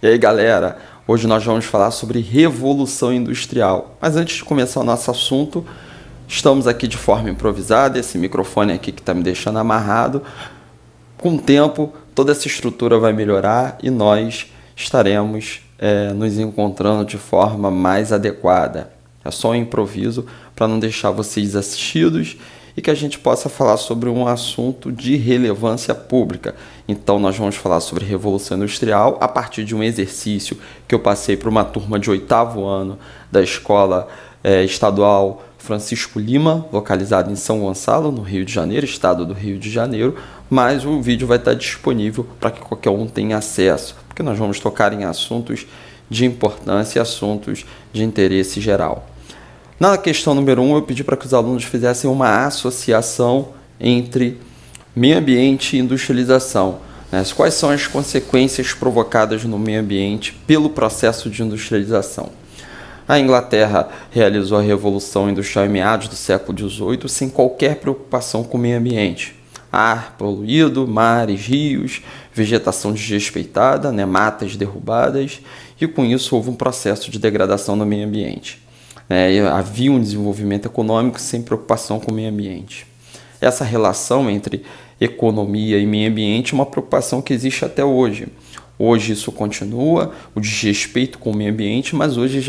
E aí, galera, hoje nós vamos falar sobre Revolução Industrial. Mas antes de começar o nosso assunto, estamos aqui de forma improvisada, esse microfone aqui que está me deixando amarrado. Com o tempo, toda essa estrutura vai melhorar e nós estaremos nos encontrando de forma mais adequada. É só um improviso para não deixar vocês assistidos e que a gente possa falar sobre um assunto de relevância pública. Então nós vamos falar sobre Revolução Industrial a partir de um exercício que eu passei para uma turma de 8º ano da Escola Estadual Francisco Lima, localizada em São Gonçalo, no Rio de Janeiro, estado do Rio de Janeiro, mas o vídeo vai estar disponível para que qualquer um tenha acesso, porque nós vamos tocar em assuntos de importância e assuntos de interesse geral. Na questão número 1, eu pedi para que os alunos fizessem uma associação entre meio ambiente e industrialização. Quais são as consequências provocadas no meio ambiente pelo processo de industrialização? A Inglaterra realizou a Revolução Industrial em meados do século XVIII sem qualquer preocupação com o meio ambiente. Ar poluído, mares, rios, vegetação desrespeitada, matas derrubadas, e com isso houve um processo de degradação do meio ambiente. Havia um desenvolvimento econômico sem preocupação com o meio ambiente. Essa relação entre economia e meio ambiente é uma preocupação que existe até hoje. Hoje isso continua, o desrespeito com o meio ambiente, mas hoje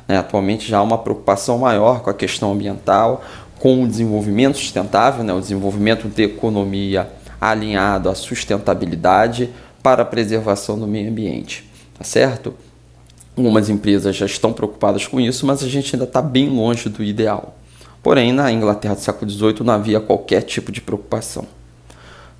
atualmente já há uma preocupação maior com a questão ambiental, com o desenvolvimento sustentável, o desenvolvimento de economia alinhado à sustentabilidade para a preservação do meio ambiente, tá certo? Algumas empresas já estão preocupadas com isso, mas a gente ainda está bem longe do ideal. Porém, na Inglaterra do século XVIII não havia qualquer tipo de preocupação.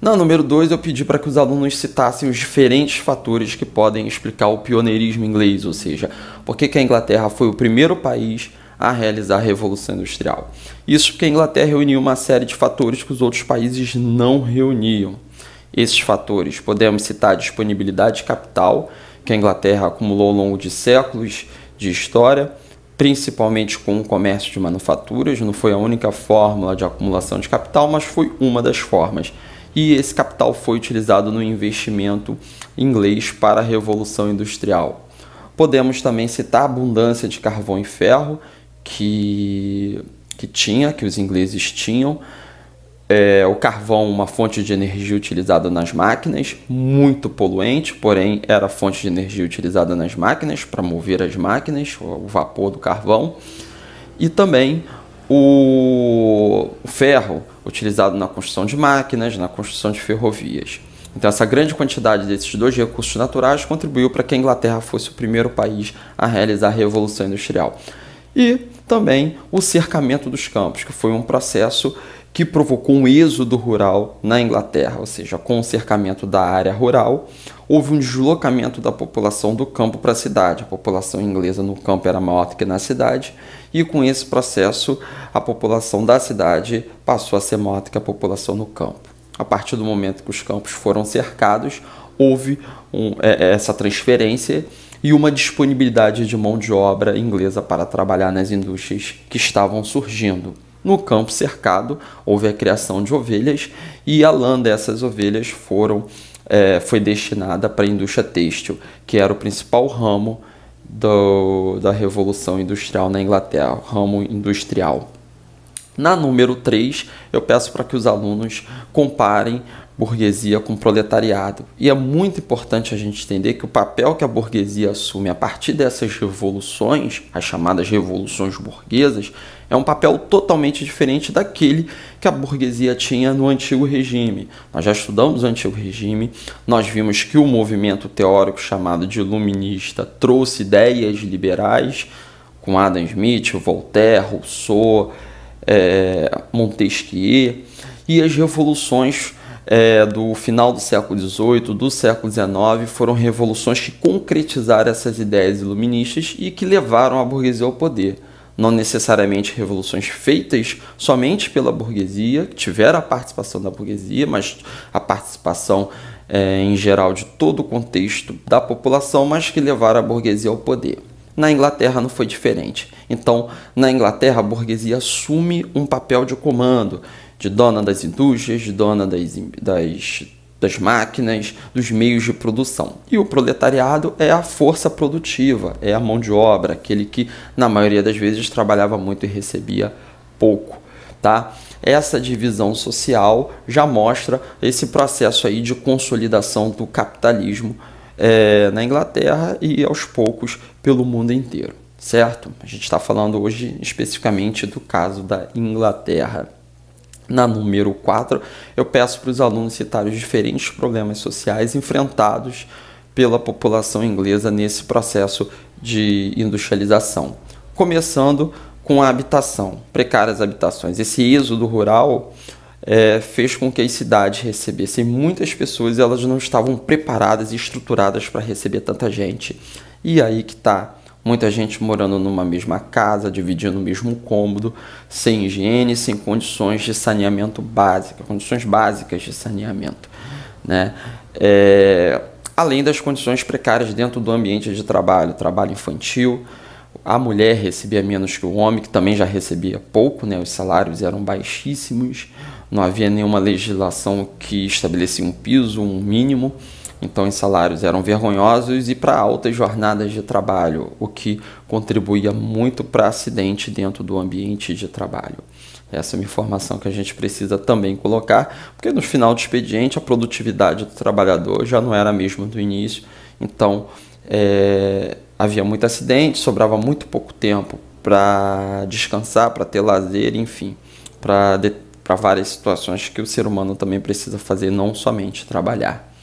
Na número 2, eu pedi para que os alunos citassem os diferentes fatores que podem explicar o pioneirismo inglês, ou seja, por que a Inglaterra foi o primeiro país a realizar a Revolução Industrial. Isso porque a Inglaterra reuniu uma série de fatores que os outros países não reuniam. Esses fatores, podemos citar a disponibilidade de capital, que a Inglaterra acumulou ao longo de séculos de história, principalmente com o comércio de manufaturas. Não foi a única fórmula de acumulação de capital, mas foi uma das formas. E esse capital foi utilizado no investimento inglês para a Revolução Industrial. Podemos também citar a abundância de carvão e ferro que os ingleses tinham. O carvão, uma fonte de energia utilizada nas máquinas, muito poluente, porém era a fonte de energia utilizada nas máquinas para mover as máquinas, o vapor do carvão. E também o ferro, utilizado na construção de máquinas, na construção de ferrovias. Então essa grande quantidade desses dois recursos naturais contribuiu para que a Inglaterra fosse o primeiro país a realizar a Revolução Industrial. E também o cercamento dos campos, que foi um processo que provocou um êxodo rural na Inglaterra, ou seja, com o cercamento da área rural, houve um deslocamento da população do campo para a cidade. A população inglesa no campo era maior do que na cidade, e com esse processo a população da cidade passou a ser maior do que a população no campo. A partir do momento que os campos foram cercados, houve essa transferência e uma disponibilidade de mão de obra inglesa para trabalhar nas indústrias que estavam surgindo. No campo cercado, houve a criação de ovelhas e a lã dessas ovelhas foi destinada para a indústria têxtil, que era o principal ramo da Revolução Industrial na Inglaterra, o ramo industrial. Na número 3, eu peço para que os alunos comparem burguesia com proletariado. E é muito importante a gente entender que o papel que a burguesia assume a partir dessas revoluções, as chamadas revoluções burguesas, é um papel totalmente diferente daquele que a burguesia tinha no antigo regime. Nós já estudamos o antigo regime, nós vimos que o movimento teórico chamado de iluminista trouxe ideias liberais, com Adam Smith, Voltaire, Rousseau, Montesquieu, e as revoluções do final do século XVIII, do século XIX, foram revoluções que concretizaram essas ideias iluministas e que levaram a burguesia ao poder. Não necessariamente revoluções feitas somente pela burguesia, que tiveram a participação da burguesia, mas a participação em geral de todo o contexto da população, mas que levaram a burguesia ao poder. Na Inglaterra não foi diferente. Então, na Inglaterra, a burguesia assume um papel de comando, de dona das indústrias, de dona das máquinas, dos meios de produção. E o proletariado é a força produtiva, é a mão de obra, aquele que na maioria das vezes trabalhava muito e recebia pouco, tá? Essa divisão social já mostra esse processo aí de consolidação do capitalismo na Inglaterra e aos poucos pelo mundo inteiro, certo? A gente está falando hoje especificamente do caso da Inglaterra. Na número 4, eu peço para os alunos citarem os diferentes problemas sociais enfrentados pela população inglesa nesse processo de industrialização. Começando com a habitação, precárias habitações. Esse êxodo rural fez com que as cidades recebessem muitas pessoas e elas não estavam preparadas e estruturadas para receber tanta gente. E aí que está. Muita gente morando numa mesma casa, dividindo o mesmo cômodo, sem higiene, sem condições de saneamento básico, condições básicas de saneamento, né? Além das condições precárias dentro do ambiente de trabalho, trabalho infantil, a mulher recebia menos que o homem, que também já recebia pouco, né? Os salários eram baixíssimos, não havia nenhuma legislação que estabelecia um piso, um mínimo. Então, os salários eram vergonhosos e para altas jornadas de trabalho, o que contribuía muito para acidente dentro do ambiente de trabalho. Essa é uma informação que a gente precisa também colocar, porque no final do expediente a produtividade do trabalhador já não era a mesma do início. Então, havia muito acidente, sobrava muito pouco tempo para descansar, para ter lazer, enfim, para várias situações que o ser humano também precisa fazer, não somente trabalhar.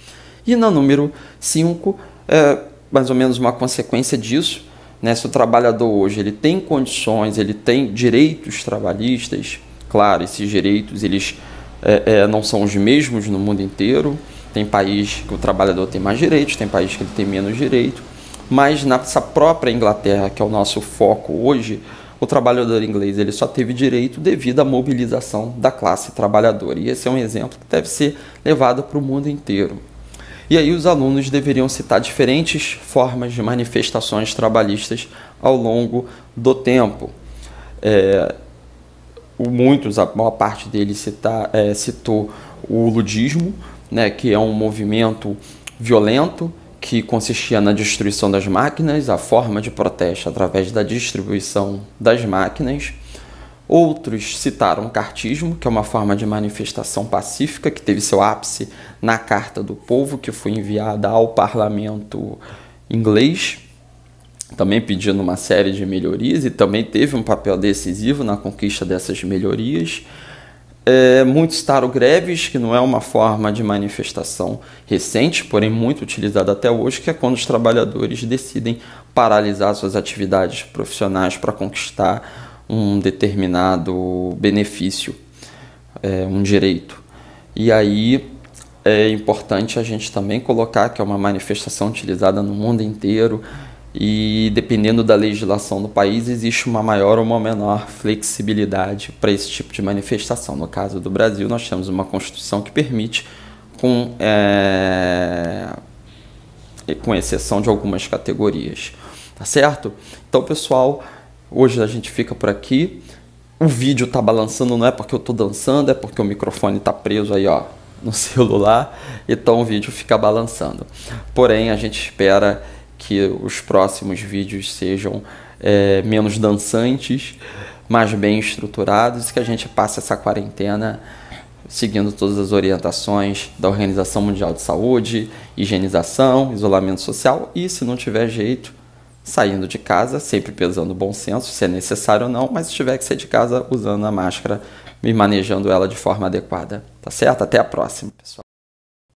E na número 5, mais ou menos uma consequência disso, né? Se o trabalhador hoje ele tem condições, ele tem direitos trabalhistas, claro, esses direitos eles não são os mesmos no mundo inteiro, tem país que o trabalhador tem mais direitos, tem país que ele tem menos direito, mas nessa própria Inglaterra, que é o nosso foco hoje, o trabalhador inglês ele só teve direito devido à mobilização da classe trabalhadora. E esse é um exemplo que deve ser levado para o mundo inteiro. E aí os alunos deveriam citar diferentes formas de manifestações trabalhistas ao longo do tempo. A maior parte deles citou o ludismo, né, que é um movimento violento que consistia na destruição das máquinas, a forma de protesto através da distribuição das máquinas. Outros citaram o cartismo, que é uma forma de manifestação pacífica que teve seu ápice na Carta do Povo, que foi enviada ao parlamento inglês, também pedindo uma série de melhorias e também teve um papel decisivo na conquista dessas melhorias. Muitos citaram greves, que não é uma forma de manifestação recente, porém muito utilizada até hoje, que é quando os trabalhadores decidem paralisar suas atividades profissionais para conquistar um determinado benefício, um direito. E aí é importante a gente também colocar que é uma manifestação utilizada no mundo inteiro e dependendo da legislação do país existe uma maior ou uma menor flexibilidade para esse tipo de manifestação. No caso do Brasil, nós temos uma Constituição que permite, com exceção de algumas categorias, tá certo? Então, pessoal, hoje a gente fica por aqui. O vídeo tá balançando, não é porque eu tô dançando, é porque o microfone tá preso aí, ó, no celular, então o vídeo fica balançando. Porém, a gente espera que os próximos vídeos sejam menos dançantes, mas bem estruturados, e que a gente passe essa quarentena seguindo todas as orientações da Organização Mundial de Saúde, higienização, isolamento social e, se não tiver jeito, saindo de casa, sempre pesando o bom senso, se é necessário ou não, mas se tiver que sair de casa, usando a máscara e manejando ela de forma adequada. Tá certo? Até a próxima, pessoal.